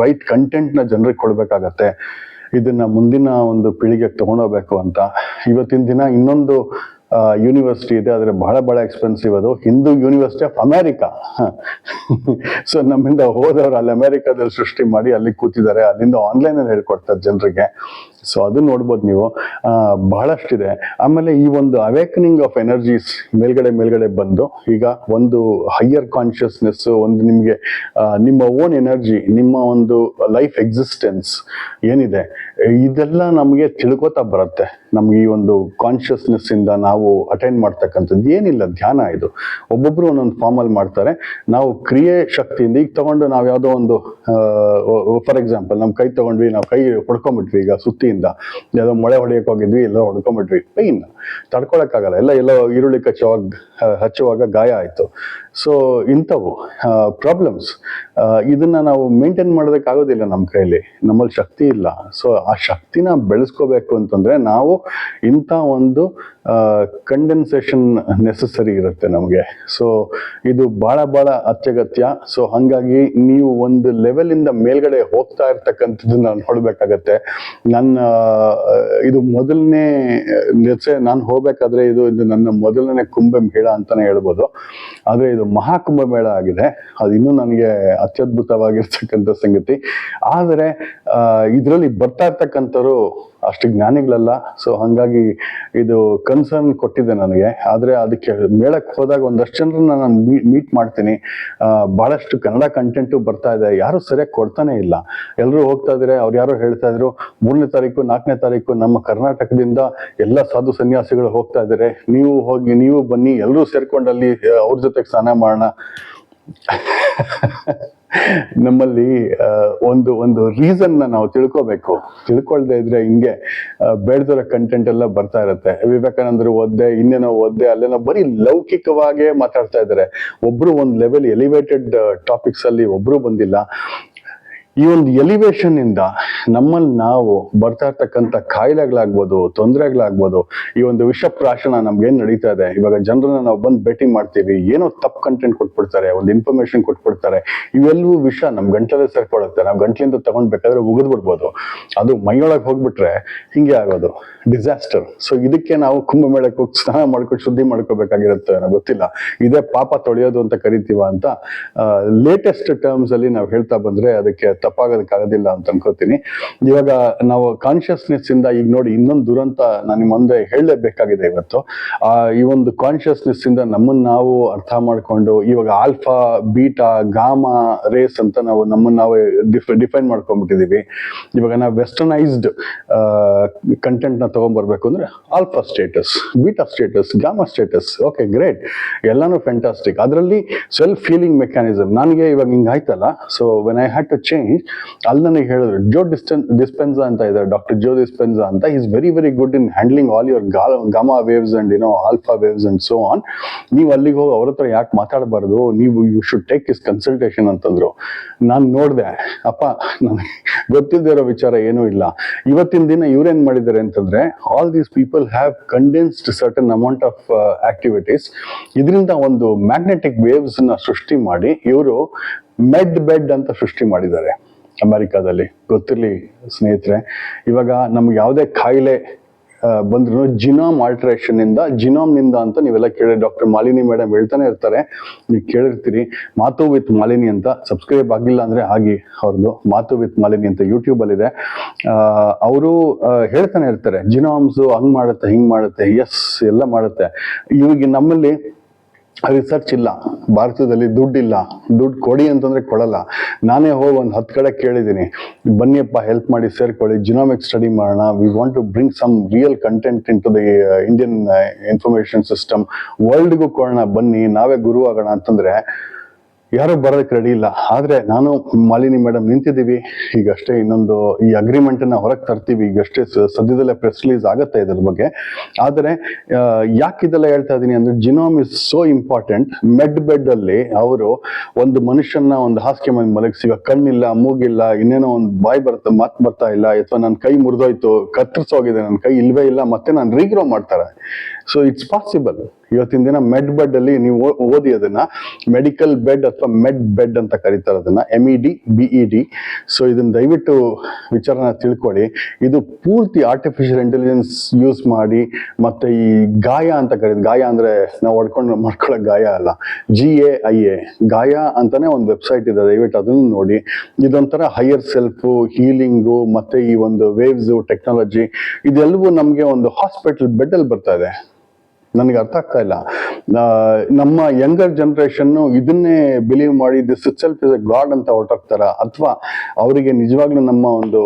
ರೈಟ್ ಕಂಟೆಂಟ್ ನ ಜನರಿಗೆ ಕೊಡ್ಬೇಕಾಗತ್ತೆ, ಇದನ್ನ ಮುಂದಿನ ಒಂದು ಪೀಳಿಗೆಗೆ ತಗೊಂಡೋಗ್ಬೇಕು ಅಂತ. ಇವತ್ತಿನ ದಿನ ಇನ್ನೊಂದು ಯೂನಿವರ್ಸಿಟಿ ಇದೆ, ಆದ್ರೆ ಬಹಳ ಎಕ್ಸ್ಪೆನ್ಸಿವ್. ಅದು Hindu university of America. So ನಮ್ಮಿಂದ ಹೋದವ್ರು ಅಲ್ಲಿ ಅಮೆರಿಕಾದಲ್ಲಿ ಸೃಷ್ಟಿ ಮಾಡಿ ಅಲ್ಲಿ ಕೂತಿದ್ದಾರೆ, ಅಲ್ಲಿಂದ ಆನ್ಲೈನ್ ಅಲ್ಲಿ ಹೇಳ್ಕೊಡ್ತಾರೆ ಜನರಿಗೆ. ಸೊ ಅದು ನೋಡ್ಬೋದು ನೀವು. ಬಹಳಷ್ಟಿದೆ. ಆಮೇಲೆ ಈ ಒಂದು ಅವೇಕನಿಂಗ್ ಆಫ್ ಎನರ್ಜೀಸ್ ಮೇಲ್ಗಡೆ ಬಂದು ಈಗ ಒಂದು ಹೈಯರ್ ಕಾನ್ಶಿಯಸ್ನೆಸ್, ಒಂದು ನಿಮ್ಗೆ ನಿಮ್ಮ ಓನ್ ಎನರ್ಜಿ, ನಿಮ್ಮ ಒಂದು ಲೈಫ್ ಎಕ್ಸಿಸ್ಟೆನ್ಸ್ ಏನಿದೆ ಇದೆಲ್ಲ ನಮಗೆ ತಿಳ್ಕೊತಾ ಬರುತ್ತೆ. ನಮ್ಗೆ ಈ ಒಂದು ಕಾನ್ಶಿಯಸ್ನೆಸ್ ಇಂದ ನಾವು ಅಟೆಂಡ್ ಮಾಡ್ತಕ್ಕಂಥದ್ದು ಏನಿಲ್ಲ, ಧ್ಯಾನ ಇದು. ಒಬ್ಬೊಬ್ರು ಒಂದೊಂದು ಫಾರ್ಮ್ ಅಲ್ಲಿ ಮಾಡ್ತಾರೆ. ನಾವು ಕ್ರಿಯೆ ಶಕ್ತಿಯಿಂದ ಈಗ ತಗೊಂಡು ನಾವು ಯಾವುದೋ ಒಂದು ಫಾರ್ ಎಕ್ಸಾಂಪಲ್ ನಮ್ಮ ಕೈ ತಗೊಂಡ್ವಿ, ನಾವು ಕೈ ಹೊಡ್ಕೊಂಡ್ಬಿಟ್ವಿ, ಈಗ ಸುತ್ತಿಯಿಂದ ಯಾವುದೋ ಮೊಳೆ ಹೊಡೆಯಕ್ಕೆ ಹೋಗಿದ್ವಿ, ಎಲ್ಲೋ ಹೊಡ್ಕೊಂಡ್ಬಿಟ್ವಿ, ಪೈನ್ ತಡ್ಕೊಳಕ್ಕಾಗಲ್ಲ, ಎಲ್ಲ ಈರುಳ್ಳಿ ಹಚ್ಚುವಾಗ ಗಾಯ ಆಯ್ತು. ಸೊ ಇಂಥವು ಪ್ರಾಬ್ಲಮ್ಸ್, ಇದನ್ನ ನಾವು ಮೇಂಟೈನ್ ಮಾಡೋದಕ್ಕಾಗೋದಿಲ್ಲ ನಮ್ಮ ಕೈಯಲ್ಲಿ, ನಮ್ಮಲ್ಲಿ ಶಕ್ತಿ ಇಲ್ಲ. ಸೊ ಆ ಶಕ್ತಿನ ಬೆಳೆಸ್ಕೋಬೇಕು ಅಂತಂದ್ರೆ ನಾವು ಇಂಥ ಒಂದು ಕಂಡೆನ್ಸೇಷನ್ ನೆಸೆಸರಿ ಇರುತ್ತೆ ನಮಗೆ. ಸೊ ಇದು ಬಹಳ ಅತ್ಯಗತ್ಯ. ಸೊ ಹಂಗಾಗಿ ನೀವು ಒಂದು ಲೆವೆಲ್ ಇಂದ ಮೇಲ್ಗಡೆ ಹೋಗ್ತಾ ಇರ್ತಕ್ಕಂಥದ್ದನ್ನ ನೋಡ್ಬೇಕಾಗತ್ತೆ. ಇದು ಮೊದಲನೇ ನಾನು ಹೋಗ್ಬೇಕಾದ್ರೆ ಇದು ನನ್ನ ಮೊದಲನೇ ಕುಂಭಮೇಳ ಅಂತಾನೆ ಹೇಳ್ಬೋದು. ಆದ್ರೆ ಇದು ಮಹಾಕುಂಭಮೇಳ ಆಗಿದೆ. ಅದು ಇನ್ನೂ ನನಗೆ ಅತ್ಯದ್ಭುತವಾಗಿರ್ತಕ್ಕಂಥ ಸಂಗತಿ. ಆದರೆ ಇದರಲ್ಲಿ ಬರ್ತಾ ಇರ್ತಕ್ಕಂಥವ್ರು ಅಷ್ಟು ಜ್ಞಾನಿಗಳಲ್ಲ. ಸೊ ಹಾಗಾಗಿ ಇದು ಕನ್ಸರ್ನ್ ಕೊಟ್ಟಿದೆ ನನಗೆ. ಆದರೆ ಅದಕ್ಕೆ ಮೇಳಕ್ಕೆ ಹೋದಾಗ ಒಂದಷ್ಟು ಜನರನ್ನ ನಾನು ಮೀಟ್ ಮಾಡ್ತೀನಿ. ಬಹಳಷ್ಟು ಕನ್ನಡ ಕಂಟೆಂಟು ಬರ್ತಾ ಇದೆ, ಯಾರು ಸರಿಯಾಗಿ ಕೊಡ್ತಾನೆ ಇಲ್ಲ. ಎಲ್ಲರೂ ಹೋಗ್ತಾ ಇದ್ದಾರೆ. ಅವ್ರು ಯಾರೋ ಹೇಳ್ತಾ ಇದ್ರು 3ನೇ ತಾರೀಕು 4ನೇ ತಾರೀಕು ನಮ್ಮ ಕರ್ನಾಟಕದಿಂದ ಎಲ್ಲ ಸಾಧು ಸನ್ಯಾಸಿಗಳು ಹೋಗ್ತಾ ಇದ್ದಾರೆ, ನೀವು ಬನ್ನಿ, ಎಲ್ಲರೂ ಸೇರ್ಕೊಂಡು ಅಲ್ಲಿ ಅವ್ರ ಜೊತೆಗೆ ಸ್ನಾನ ಮಾಡೋಣ. ನಮ್ಮಲ್ಲಿ ಒಂದು ರೀಸನ್ ನಾವು ತಿಳ್ಕೊಳ್ದೇ ಇದ್ರೆ ಹಿಂಗೆ ಬೇಡದರ ಕಂಟೆಂಟ್ ಎಲ್ಲ ಬರ್ತಾ ಇರುತ್ತೆ. ವಿವೇಕಾನಂದರು ಓದ್ದೆ, ಇನ್ನೇನೋ ಓದ್ದೆ, ಅಲ್ಲೇನೋ ಬರೀ ಲೌಕಿಕವಾಗೇ ಮಾತಾಡ್ತಾ ಇದ್ದಾರೆ. ಒಬ್ರು ಒಂದು ಲೆವೆಲ್ ಎಲಿವೇಟೆಡ್ ಟಾಪಿಕ್ಸ್ ಅಲ್ಲಿ ಒಬ್ರು ಬಂದಿಲ್ಲ. ಈ ಒಂದು ಎಲಿವೇಶನ್ ಇಂದ ನಮ್ಮಲ್ಲಿ ನಾವು ಬರ್ತಾ ಇರ್ತಕ್ಕಂಥ ಕಾಯಿಲೆಗಳಾಗ್ಬೋದು, ತೊಂದರೆಗಳಾಗ್ಬೋದು, ಈ ಒಂದು ವಿಷಪ್ರಾಶನ ನಮ್ಗೇನ್ ನಡೀತಾ ಇದೆ. ಇವಾಗ ಜನರನ್ನ ನಾವು ಬಂದು ಭೇಟಿ ಮಾಡ್ತೀವಿ, ಏನೋ ತಪ್ಪು ಕಂಟೆಂಟ್ ಕೊಟ್ಬಿಡ್ತಾರೆ, ಒಂದು ಇನ್ಫಾರ್ಮೇಶನ್ ಕೊಟ್ಬಿಡ್ತಾರೆ. ಇವೆಲ್ಲವೂ ವಿಷ ನಮ್ ಗಂಟಲೇ ಸೇರ್ಕೊಳುತ್ತೆ. ನಾವು ಗಂಟ್ಲಿಂದ ತಗೊಂಡ್ ಬೇಕಾದ್ರೆ ಉಗಿದ್ ಬಿಡ್ಬೋದು. ಅದು ಮೈಯೊಳಗೆ ಹೋಗ್ಬಿಟ್ರೆ ಹಿಂಗೆ ಆಗೋದು, ಡಿಸಾಸ್ಟರ್. ಸೊ ಇದಕ್ಕೆ ನಾವು ಕುಂಭಮೇಳಕ್ಕೆ ಹೋಗಿ ಸ್ನಾನ ಮಾಡ್ಕೊಂಡು ಶುದ್ಧಿ ಮಾಡ್ಕೋಬೇಕಾಗಿರುತ್ತೆ. ನನಗೆ ಗೊತ್ತಿಲ್ಲ ಇದೇ ಪಾಪ ತೊಳೆಯೋದು ಅಂತ ಕರಿತೀವ ಅಂತ ಲೇಟೆಸ್ಟ್ ಟರ್ಮ್ಸ್ ಅಲ್ಲಿ ನಾವು ಹೇಳ್ತಾ ಬಂದ್ರೆ ಅದಕ್ಕೆ ತಪ್ಪಾಗೋದಕ್ಕಾಗೋದಿಲ್ಲ ಅಂತ ಅನ್ಕೋತೀನಿ. ಇವಾಗ ನಾವು ಕಾನ್ಶಿಯಸ್ನೆಸ್ ಇಂದ ಈಗ ನೋಡಿ ಇನ್ನೊಂದು ದುರಂತ ನಾನು ಮುಂದೆ ಹೇಳಲೇಬೇಕಾಗಿದೆ ಇವತ್ತು. ಈ ಒಂದು ಕಾನ್ಶಿಯಸ್ನೆಸ್ ಇಂದ ನಮ್ಮನ್ನ ನಾವು ಅರ್ಥ ಮಾಡ್ಕೊಂಡು ಇವಾಗ ಆಲ್ಫಾ, ಬೀಟಾ, ಗಾಮಾ ರೇಸ್ ಅಂತ ನಾವು ನಮ್ಮನ್ನ ನಾವೇ ಡಿಫೈನ್ ಮಾಡ್ಕೊಂಡ್ಬಿಟ್ಟಿದೀವಿ. ಇವಾಗ ನಾವು ವೆಸ್ಟರ್ನೈಸ್ಡ್ ಕಂಟೆಂಟ್ ನ ತಗೊಂಡ್ಬರ್ಬೇಕು ಅಂದ್ರೆ alpha status, beta status, gamma status, okay great, ಎಲ್ಲಾನು ಫ್ಯಾಂಟಾಸ್ಟಿಕ್. ಅದರಲ್ಲಿ ಸೆಲ್ಫ್ ಫೀಲಿಂಗ್ ಮೆಕ್ಯಾನಿಸಮ್ ನನಗೆ ಇವಾಗ ಹಿಂಗ್ ಆಯ್ತಲ್ಲ. So when I had to change, ಅಲ್ಲಿ ನನಗೆ ಹೇಳಿದ್ರು ಜೋ ಡಿಸ್ಪೆನ್ಸಾ ಅಂತ ಇದ್ದಾರೆ, ಡಾಕ್ಟರ್ ಜೋ ಡಿಸ್ಪೆನ್ಸಾ ಅಂತ. Is very very good in handling all your gamma waves and alpha waves and so on. ನೀವು ಅಲ್ಲಿಗೆ ಹೋಗಿ ಅವ್ರ ಹತ್ರ ಯಾಕೆ ಮಾತಾಡಬಾರ್ದು, ನೀವು you should take his consultation ಅಂತಂದ್ರು. ನಾನು ನೋಡಿದೆ, ಅಪ್ಪ ನನಗೆ ಗೊತ್ತಿಲ್ಲದೆ ಇರೋ ವಿಚಾರ ಏನೂ ಇಲ್ಲ. ಇವತ್ತಿನ ದಿನ ಇವ್ರೇನ್ ಮಾಡಿದ್ದಾರೆ ಅಂತಂದ್ರೆ, all these people have condensed certain amount of activities. ಇದರಿಂದ ಒಂದು ಮ್ಯಾಗ್ನೆಟಿಕ್ ವೇವ್ಸ್ ನ ಸೃಷ್ಟಿ ಮಾಡಿ ಇವರು ಬೆಡ್ ಅಂತ ಸೃಷ್ಟಿ ಮಾಡಿದ್ದಾರೆ ಅಮೆರಿಕಾದಲ್ಲಿ. ಗೊತ್ತಿರ್ಲಿ ಸ್ನೇಹಿತರೆ, ಇವಾಗ ನಮ್ಗೆ ಯಾವುದೇ ಕಾಯಿಲೆ ಬಂದ್ರು ಜಿನೋಮ್ ಆಲ್ಟ್ರೇಷನ್ ಇಂದ, ಜಿನೋಮ್ ನಿಂದ ಅಂತ ನೀವೆಲ್ಲ ಕೇಳಿ ಡಾಕ್ಟರ್ ಮಾಲಿನಿ ಮೇಡಮ್ ಹೇಳ್ತಾನೆ ಇರ್ತಾರೆ, ನೀವು ಕೇಳಿರ್ತೀರಿ. ಮಾತು ವಿತ್ ಮಾಲಿನಿ ಅಂತ, ಸಬ್ಸ್ಕ್ರೈಬ್ ಆಗಿಲ್ಲ ಅಂದ್ರೆ ಆಗಿ, ಅವ್ರದ್ದು ಮಾತು ವಿತ್ ಮಾಲಿನಿ ಅಂತ ಯೂಟ್ಯೂಬ್ ಅಲ್ಲಿ ಇದೆ. ಅವರು ಹೇಳ್ತಾನೆ ಇರ್ತಾರೆ ಜಿನೋಮ್ಸ್ ಹಂಗ್ ಮಾಡುತ್ತೆ, ಹಿಂಗ್ ಮಾಡುತ್ತೆ, ಎಸ್ ಎಲ್ಲ ಮಾಡುತ್ತೆ. ಇವಾಗ ನಮ್ಮಲ್ಲಿ ರಿಸರ್ಚ್ ಇಲ್ಲ, ಭಾರತದಲ್ಲಿ ದುಡ್ಡಿಲ್ಲ, ದುಡ್ಡು ಕೊಡಿ ಅಂತಂದ್ರೆ ಕೊಡಲ್ಲ. ನಾನೇ ಹೋಗಿ ಒಂದು 10 ಕಡೆ ಕೇಳಿದ್ದೀನಿ, ಬನ್ನಿಯಪ್ಪ ಹೆಲ್ಪ್ ಮಾಡಿ ಸೇರ್ಕೊಳ್ಳಿ, ಜಿನೋಮಿಕ್ ಸ್ಟಡಿ ಮಾಡೋಣ, we want to bring some real content into the Indian information system, ವರ್ಲ್ಡ್ಗೂ ಕೊಡೋಣ, ಬನ್ನಿ ನಾವೇ ಗುರು ಆಗೋಣ ಅಂತಂದ್ರೆ ಯಾರು ಬರೋದಕ್ಕೆ ರೆಡಿ ಇಲ್ಲ. ಆದ್ರೆ ನಾನು ಮಾಲಿನಿ ಮೇಡಮ್ ನಿಂತಿದ್ದೀವಿ. ಈಗಷ್ಟೇ ಇನ್ನೊಂದು ಈ ಅಗ್ರಿಮೆಂಟ್ ಅನ್ನ ಹೊರಗೆ ತರ್ತೀವಿ, ಈಗಷ್ಟೇ ಸದ್ಯದಲ್ಲೇ ಪ್ರೆಸ್ ರಿಲೀಸ್ ಆಗುತ್ತೆ ಇದ್ರ ಬಗ್ಗೆ. ಆದರೆ ಯಾಕೆ ಇದೆಲ್ಲ ಹೇಳ್ತಾ ಇದೀನಿ ಅಂದ್ರೆ, genome is so important. Bed ಅಲ್ಲಿ ಅವರು ಒಂದು ಮನುಷ್ಯನ ಒಂದು ಹಾಸಿಗೆ ಮೇಲೆ ಮಲಗಿಸಿ, ಇವಾಗ ಕಣ್ಣಿಲ್ಲ, ಮೂಗಿಲ್ಲ, ಇನ್ನೇನೋ ಒಂದು ಬಾಯಿ ಮಾತು ಬರ್ತಾ ಇಲ್ಲ, ಅಥವಾ ನನ್ನ ಕೈ ಮುರಿದೋಯ್ತು, ಕತ್ತರಿಸೋಗಿದೆ, ನನ್ನ ಕೈ ಇಲ್ವೇ ಇಲ್ಲ, ಮತ್ತೆ ನಾನು ರೀಗ್ರೋ ಮಾಡ್ತಾರೆ. So it's possible. ಇವತ್ತಿನ ದಿನ ಬೆಡ್ ಅಲ್ಲಿ ನೀವು ಓದಿ ಅದನ್ನ ಮೆಡಿಕಲ್ ಬೆಡ್ ಅಥವಾ ಬೆಡ್ ಅಂತ ಕರೀತಾರೆ ಅದನ್ನ, MED. ಸೊ ಇದನ್ನ ದಯವಿಟ್ಟು ವಿಚಾರನ ತಿಳ್ಕೊಳ್ಳಿ. ಇದು ಪೂರ್ತಿ ಆರ್ಟಿಫಿಷಿಯಲ್ ಇಂಟೆಲಿಜೆನ್ಸ್ ಯೂಸ್ ಮಾಡಿ, ಮತ್ತೆ ಈ ಗಾಯ ಅಂತ ಕರೀತಾರೆ. ಗಾಯ ಅಂದ್ರೆ ನಾವು ಮಾಡ್ಕೊಳ್ಳೋ ಗಾಯ ಅಲ್ಲ, GAIA ಗಾಯ ಅಂತಾನೆ ಒಂದು ವೆಬ್ಸೈಟ್ ಇದೆ, ದಯವಿಟ್ಟು ಅದನ್ನು ನೋಡಿ. ಇದೊಂಥರ ಹೈಯರ್ ಸೆಲ್ಫ್ ಹೀಲಿಂಗು, ಮತ್ತೆ ಈ ಒಂದು ವೇವ್ಸ್ ಟೆಕ್ನಾಲಜಿ, ಇದೆಲ್ಲವೂ ನಮ್ಗೆ ಒಂದು ಹಾಸ್ಪಿಟಲ್ ಬೆಡ್ ಅಲ್ಲಿ ಬರ್ತಾ ಇದೆ. ನನಗೆ ಅರ್ಥ ಆಗ್ತಾ ಇಲ್ಲ. ನಮ್ಮ ಯಂಗರ್ ಜನರೇಷನ್ ಇದನ್ನೇ ಬಿಲೀವ್ ಮಾಡಿ this it self is A god ಅಂತ ಹೊರಟೋಗ್ತಾರ, ಅಥವಾ ಅವರಿಗೆ ನಿಜವಾಗ್ಲೂ ನಮ್ಮ ಒಂದು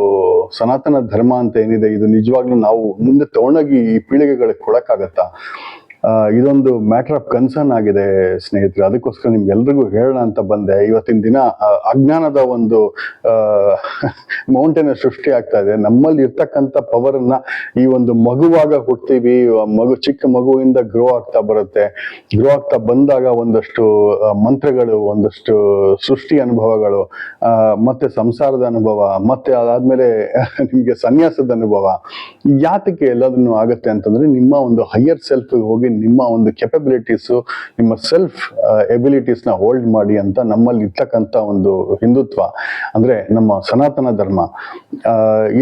ಸನಾತನ ಧರ್ಮ ಅಂತ ಏನಿದೆ ಇದು ನಿಜವಾಗ್ಲೂ ನಾವು ಮುಂದೆ ತಗೊಂಡೋಗಿ ಈ ಪೀಳಿಗೆಗಳಿಗೆ ಕೊಡಕ್ಕಾಗತ್ತಾ? ಇದೊಂದು ಮ್ಯಾಟರ್ ಆಫ್ ಕನ್ಸರ್ನ್ ಆಗಿದೆ ಸ್ನೇಹಿತರೆ. ಅದಕ್ಕೋಸ್ಕರ ನಿಮ್ಗೆಲ್ರಿಗೂ ಹೇಳೋಣ ಅಂತ ಬಂದೆ. ಇವತ್ತಿನ ದಿನ ಅಜ್ಞಾನದ ಒಂದು ಮೌಂಟೇನ್ ಸೃಷ್ಟಿ ಆಗ್ತಾ ಇದೆ. ನಮ್ಮಲ್ಲಿ ಇರ್ತಕ್ಕಂಥ ಪವರ್ ಅನ್ನ ಈ ಒಂದು ಮಗುವಾಗ ಹುಡ್ತೀವಿ, ಚಿಕ್ಕ ಮಗುವಿಂದ ಗ್ರೋ ಆಗ್ತಾ ಬರುತ್ತೆ. ಗ್ರೋ ಆಗ್ತಾ ಬಂದಾಗ ಒಂದಷ್ಟು ಮಂತ್ರಗಳು, ಒಂದಷ್ಟು ಸೃಷ್ಟಿ ಅನುಭವಗಳು, ಮತ್ತೆ ಸಂಸಾರದ ಅನುಭವ, ಮತ್ತೆ ಅದಾದ್ಮೇಲೆ ನಿಮ್ಗೆ ಸನ್ಯಾಸದ ಅನುಭವ. ಯಾತಕ್ಕೆ ಎಲ್ಲದನ್ನು ಆಗತ್ತೆ ಅಂತಂದ್ರೆ, ನಿಮ್ಮ ಒಂದು ಹೈಯರ್ ಸೆಲ್ಫ್ ಹೋಗಿ ನಿಮ್ಮ ಒಂದು ಕೆಪಬಿಲಿಟೀಸು, ನಿಮ್ಮ ಸೆಲ್ಫ್ ಎಬಿಲಿಟೀಸ್ನ ಹೋಲ್ಡ್ ಮಾಡಿ ಅಂತ ನಮ್ಮಲ್ಲಿ ಇರ್ತಕ್ಕಂಥ ಒಂದು ಹಿಂದುತ್ವ ಅಂದರೆ ನಮ್ಮ ಸನಾತನ ಧರ್ಮ.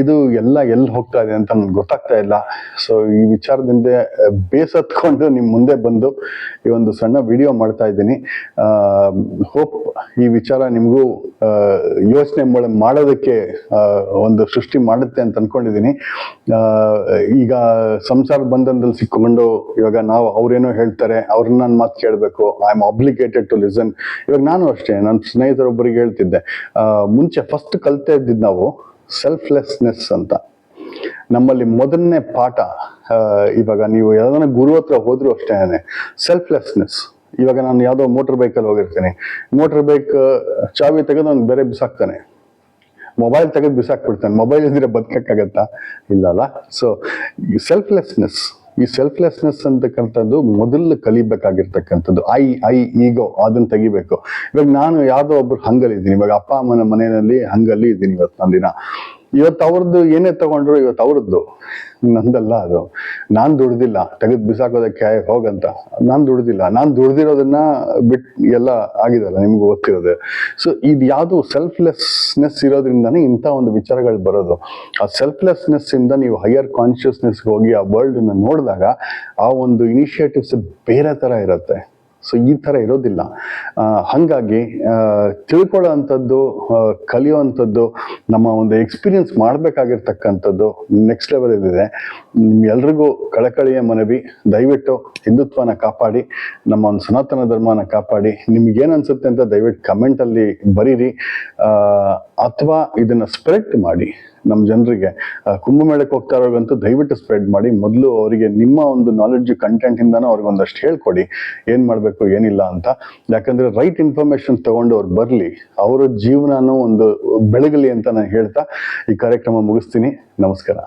ಇದು ಎಲ್ಲ ಎಲ್ಲಿ ಹೋಗ್ತಾ ಇದೆ ಅಂತ ನನ್ಗೆ ಗೊತ್ತಾಗ್ತಾ ಇಲ್ಲ. ಸೊ ಈ ವಿಚಾರದಿಂದ ಬೇಸತ್ಕೊಂಡು ನಿಮ್ಮ ಮುಂದೆ ಬಂದು ಈ ಒಂದು ಸಣ್ಣ ವಿಡಿಯೋ ಮಾಡ್ತಾ ಇದ್ದೀನಿ. ಹೋಪ್ ಈ ವಿಚಾರ ನಿಮಗೂ ಯೋಚನೆ ಮಾಡೋದಕ್ಕೆ ಒಂದು ಸೃಷ್ಟಿ ಮಾಡುತ್ತೆ ಅಂತ ಅನ್ಕೊಂಡಿದ್ದೀನಿ. ಈಗ ಸಂಸಾರ ಬಂಧನದಲ್ಲಿ ಸಿಕ್ಕೊಂಡು ಇವಾಗ ನಾವು ಅವ್ರೇನೋ ಹೇಳ್ತಾರೆ, ಅವ್ರನ್ನ ನಾನು ಮಾತು ಕೇಳಬೇಕು, I am obligated to listen. ಇವಾಗ ನಾನು ಅಷ್ಟೇ ನನ್ನ ಸ್ನೇಹಿತರೊಬ್ಬರಿಗೆ ಹೇಳ್ತಿದ್ದೆ, ಮುಂಚೆ ಫಸ್ಟ್ ಕಲ್ತಾ ಇದ್ದಿದ್ದು ನಾವು ಸೆಲ್ಫ್ಲೆಸ್ನೆಸ್ ಅಂತ. ನಮ್ಮಲ್ಲಿ ಮೊದಲನೇ ಪಾಠ, ಇವಾಗ ನೀವು ಯಾವ್ದಾನ ಗುರು ಹತ್ರ ಹೋದ್ರು ಅಷ್ಟೇ ಸೆಲ್ಫ್ಲೆಸ್ನೆಸ್. ಇವಾಗ ನಾನು ಯಾವುದೋ ಮೋಟರ್ ಬೈಕಲ್ಲಿ ಹೋಗಿರ್ತೀನಿ, ಮೋಟರ್ ಬೈಕ್ ಚಾವಿ ತೆಗೆದು ಅವ್ನು ಬೇರೆ ಬಿಸಾಕ್ತಾನೆ, ಮೊಬೈಲ್ ತೆಗೆದು ಬಿಸಾಕ್ಬಿಡ್ತಾನೆ. ಮೊಬೈಲ್ ಇದ್ರೆ ಬದುಕಕ್ಕಾಗತ್ತಾ? ಇಲ್ಲಲ್ಲ. ಸೊ ಈ ಸೆಲ್ಫ್ಲೆಸ್ನೆಸ್ ಅಂತಕ್ಕಂಥದ್ದು ಮೊದಲು ಕಲಿಬೇಕಾಗಿರ್ತಕ್ಕಂಥದ್ದು. ಐ ಈಗೋ ಅದನ್ನ ತೆಗಿಬೇಕು. ಇವಾಗ ನಾನು ಯಾವುದೋ ಒಬ್ರು ಹಂಗಲ್ಲಿದ್ದೀನಿ, ಇವಾಗ ಅಪ್ಪ ಅಮ್ಮನ ಮನೆಯಲ್ಲಿ ಹಂಗಲ್ಲಿ ಇದ್ದೀನಿ ಇವತ್ತು ನಾನು ದಿನ. ಇವತ್ತು ಅವ್ರದ್ದು ಏನೇ ತಗೊಂಡ್ರು ಇವತ್ತು ಅವ್ರದ್ದು, ನಂದಲ್ಲ ಅದು. ನಾನು ದುಡ್ದಿಲ್ಲ, ತೆಗೆದು ಬಿಸಾಕೋದಕ್ಕೆ ಹೋಗಂತ ನಾನು ದುಡ್ದಿಲ್ಲ. ನಾನು ದುಡ್ದಿರೋದನ್ನ ಬಿಟ್ಟು ಎಲ್ಲ ಆಗಿದಲ್ಲ, ನಿಮ್ಗೆ ಗೊತ್ತಿರೋದು. ಸೊ ಇದು ಯಾವುದು ಸೆಲ್ಫ್ಲೆಸ್ನೆಸ್ ಇರೋದ್ರಿಂದಾನೇ ಇಂಥ ಒಂದು ವಿಚಾರಗಳು ಬರೋದು. ಆ ಸೆಲ್ಫ್ಲೆಸ್ನೆಸ್ ಇಂದ ನೀವು ಹೈಯರ್ ಕಾನ್ಷಿಯಸ್ನೆಸ್ಗೆ ಹೋಗಿ ಆ ವರ್ಲ್ಡನ್ನ ನೋಡಿದಾಗ ಆ ಒಂದು ಇನಿಷಿಯೇಟಿವ್ಸ್ ಬೇರೆ ಥರ ಇರುತ್ತೆ. ಸೊ ಈ ಥರ ಇರೋದಿಲ್ಲ. ಹಾಗಾಗಿ ತಿಳ್ಕೊಳ್ಳೋ ಅಂಥದ್ದು, ಕಲಿಯುವಂಥದ್ದು, ನಮ್ಮ ಒಂದು ಎಕ್ಸ್ಪೀರಿಯನ್ಸ್ ಮಾಡಬೇಕಾಗಿರ್ತಕ್ಕಂಥದ್ದು ನೆಕ್ಸ್ಟ್ ಲೆವೆಲ್ ಇದೆ. ನಿಮ್ಗೆಲ್ರಿಗೂ ಕಳಕಳಿಯ ಮನವಿ, ದಯವಿಟ್ಟು ಹಿಂದುತ್ವನ ಕಾಪಾಡಿ, ನಮ್ಮ ಒಂದು ಸನಾತನ ಧರ್ಮನ ಕಾಪಾಡಿ. ನಿಮ್ಗೇನು ಅನ್ಸುತ್ತೆ ಅಂತ ದಯವಿಟ್ಟು ಕಮೆಂಟಲ್ಲಿ ಬರೀರಿ, ಅಥವಾ ಇದನ್ನು ಸ್ಪ್ರೆಡ್ ಮಾಡಿ ನಮ್ಮ ಜನರಿಗೆ. ಕುಂಭಮೇಳಕ್ಕೆ ಹೋಗ್ತಾ ಇರೋಗಂತೂ ದಯವಿಟ್ಟು ಸ್ಪ್ರೆಡ್ ಮಾಡಿ. ಮೊದಲು ಅವರಿಗೆ ನಿಮ್ಮ ಒಂದು ನಾಲೆಡ್ಜ್ ಕಂಟೆಂಟಿಂದಾನು ಅವ್ರಿಗೆ ಒಂದಷ್ಟು ಹೇಳ್ಕೊಡಿ ಏನು ಮಾಡಬೇಕು ಏನಿಲ್ಲ ಅಂತ. ಯಾಕಂದರೆ ರೈಟ್ ಇನ್ಫಾರ್ಮೇಶನ್ ತಗೊಂಡು ಅವ್ರು ಬರಲಿ, ಅವರ ಜೀವನನೂ ಒಂದು ಬೆಳಗಲಿ ಅಂತ ನಾನು ಹೇಳ್ತಾ ಈ ಕಾರ್ಯಕ್ರಮ ಮುಗಿಸ್ತೀನಿ. ನಮಸ್ಕಾರ.